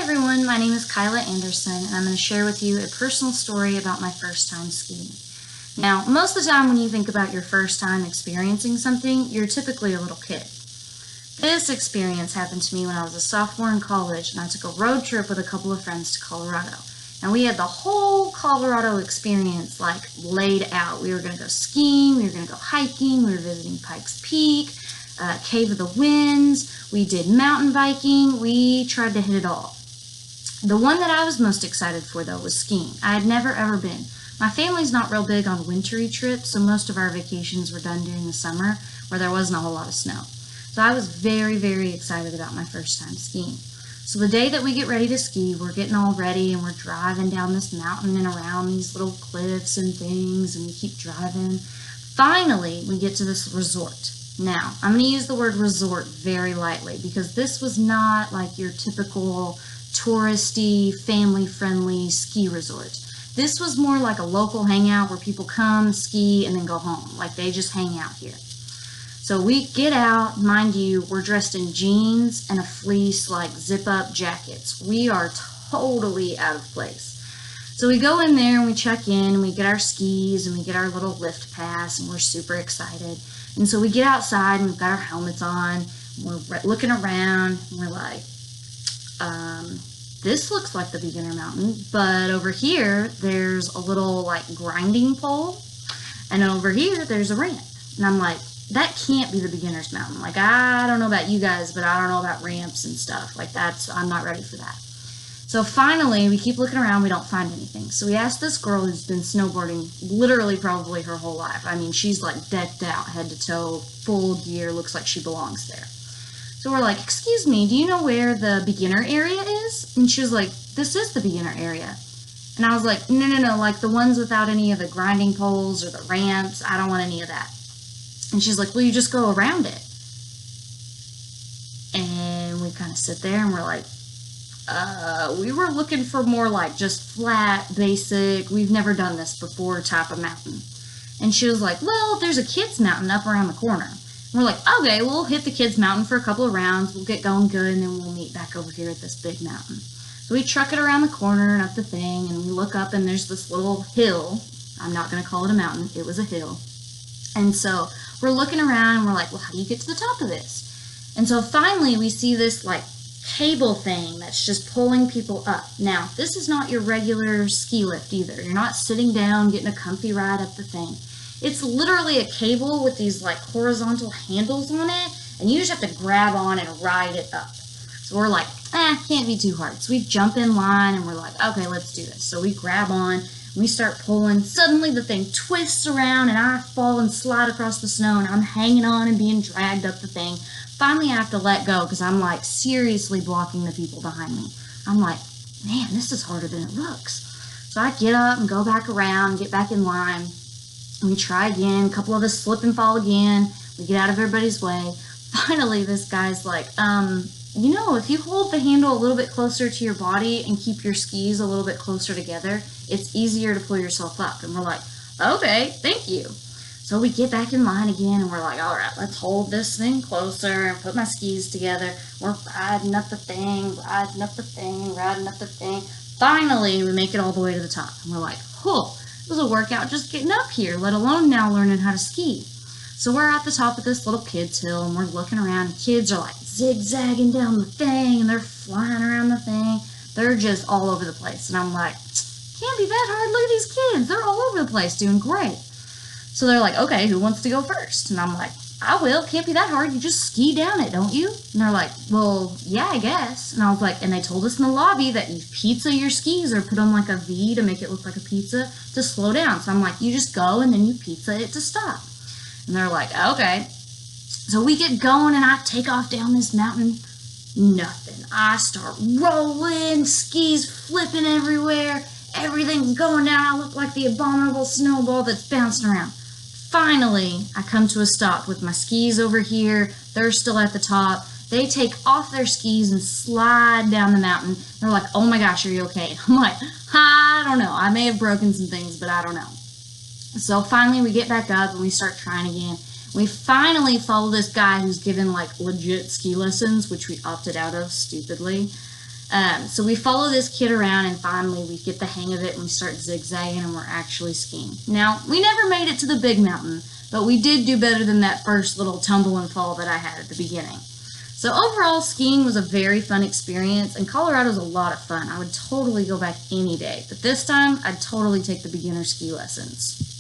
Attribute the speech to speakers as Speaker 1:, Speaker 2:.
Speaker 1: everyone, my name is Kyla Anderson, and I'm going to share with you a personal story about my first time skiing. Now, most of the time when you think about your first time experiencing something, you're typically a little kid. This experience happened to me when I was a sophomore in college, and I took a road trip with a couple of friends to Colorado. And we had the whole Colorado experience laid out. We were going to go skiing, we were going to go hiking, we were visiting Pikes Peak, Cave of the Winds, we did mountain biking, we tried to hit it all. The one that I was most excited for, though, was skiing. I had never ever been. My family's not real big on wintry trips, so most of our vacations were done during the summer where there wasn't a whole lot of snow. So I was very, very excited about my first time skiing. So the day that we get ready to ski, we're getting all ready and we're driving down this mountain and around these little cliffs and things, and we keep driving. Finally, we get to this resort. Now, I'm going to use the word resort very lightly because this was not like your typical touristy, family-friendly ski resort. This was more like a local hangout where people come, ski, and then go home. Like they just hang out here. So we get out, mind you, we're dressed in jeans and a fleece zip-up jackets. We are totally out of place. So we go in there and we check in and we get our skis and we get our little lift pass and we're super excited. And so we get outside and we've got our helmets on, we're looking around, and we're like, this looks like the beginner mountain, but over here there's a little grinding pole, and over here there's a ramp. And I'm like, that can't be the beginner's mountain. I don't know about you guys, but I don't know about ramps and stuff. I'm not ready for that. So finally, we keep looking around, we don't find anything. So we asked this girl who's been snowboarding literally probably her whole life. I mean, she's decked out, head to toe, full gear, looks like she belongs there. So we're like, excuse me, do you know where the beginner area is? And she was like, this is the beginner area. And I was like, no, the ones without any of the grinding poles or the ramps, I don't want any of that. And she's like, well, you just go around it. And we kind of sit there and we're like, we were looking for more just flat, basic, we've never done this before type of mountain. And she was like, well, there's a kids mountain up around the corner. And we're like, okay, we'll hit the kids mountain for a couple of rounds, we'll get going good, and then we'll meet back over here at this big mountain. So we truck it around the corner and up the thing, and we look up and there's this little hill. I'm not going to call it a mountain, it was a hill. And so we're looking around and we're like, well, how do you get to the top of this? And so finally we see this cable thing that's just pulling people up. Now, this is not your regular ski lift either. You're not sitting down getting a comfy ride up the thing. It's literally a cable with these horizontal handles on it, and you just have to grab on and ride it up. So we're like, can't be too hard. So we jump in line and we're like, okay, let's do this. So we grab on, we start pulling. Suddenly the thing twists around and I fall and slide across the snow, and I'm hanging on and being dragged up the thing. Finally, I have to let go because I'm seriously blocking the people behind me. I'm like, man, this is harder than it looks. So I get up and go back around, get back in line. We try again. A couple of us slip and fall again. We get out of everybody's way. Finally, this guy's like, if you hold the handle a little bit closer to your body and keep your skis a little bit closer together, it's easier to pull yourself up. And we're like, okay, thank you. So we get back in line again, and we're like, all right, let's hold this thing closer and put my skis together. We're riding up the thing, riding up the thing, riding up the thing. Finally, we make it all the way to the top. And we're like, it was a workout just getting up here, let alone now learning how to ski. So we're at the top of this little kids hill, and we're looking around, and kids are zigzagging down the thing, and they're flying around the thing. They're just all over the place. And I'm like, can't be that hard. Look at these kids. They're all over the place doing great. So they're like, okay, who wants to go first? And I'm like, I will. Can't be that hard. You just ski down it, don't you? And they're like, well, yeah, I guess. And I was like, and they told us in the lobby that you pizza your skis or put them a V to make it look like a pizza to slow down. So I'm like, you just go and then you pizza it to stop. And they're like, okay. So we get going and I take off down this mountain. Nothing. I start rolling, skis flipping everywhere. Everything's going down. I look like the abominable snowball that's bouncing around. Finally, I come to a stop with my skis over here. They're still at the top. They take off their skis and slide down the mountain. They're like, oh my gosh, are you okay? I'm like, I don't know. I may have broken some things, but I don't know. So finally we get back up and we start trying again. We finally follow this guy who's given like legit ski lessons, which we opted out of stupidly. So we follow this kid around, and finally we get the hang of it and we start zigzagging and we're actually skiing. Now, we never made it to the big mountain, but we did do better than that first little tumble and fall that I had at the beginning. So overall, skiing was a very fun experience, and Colorado's a lot of fun. I would totally go back any day, but this time I'd totally take the beginner ski lessons.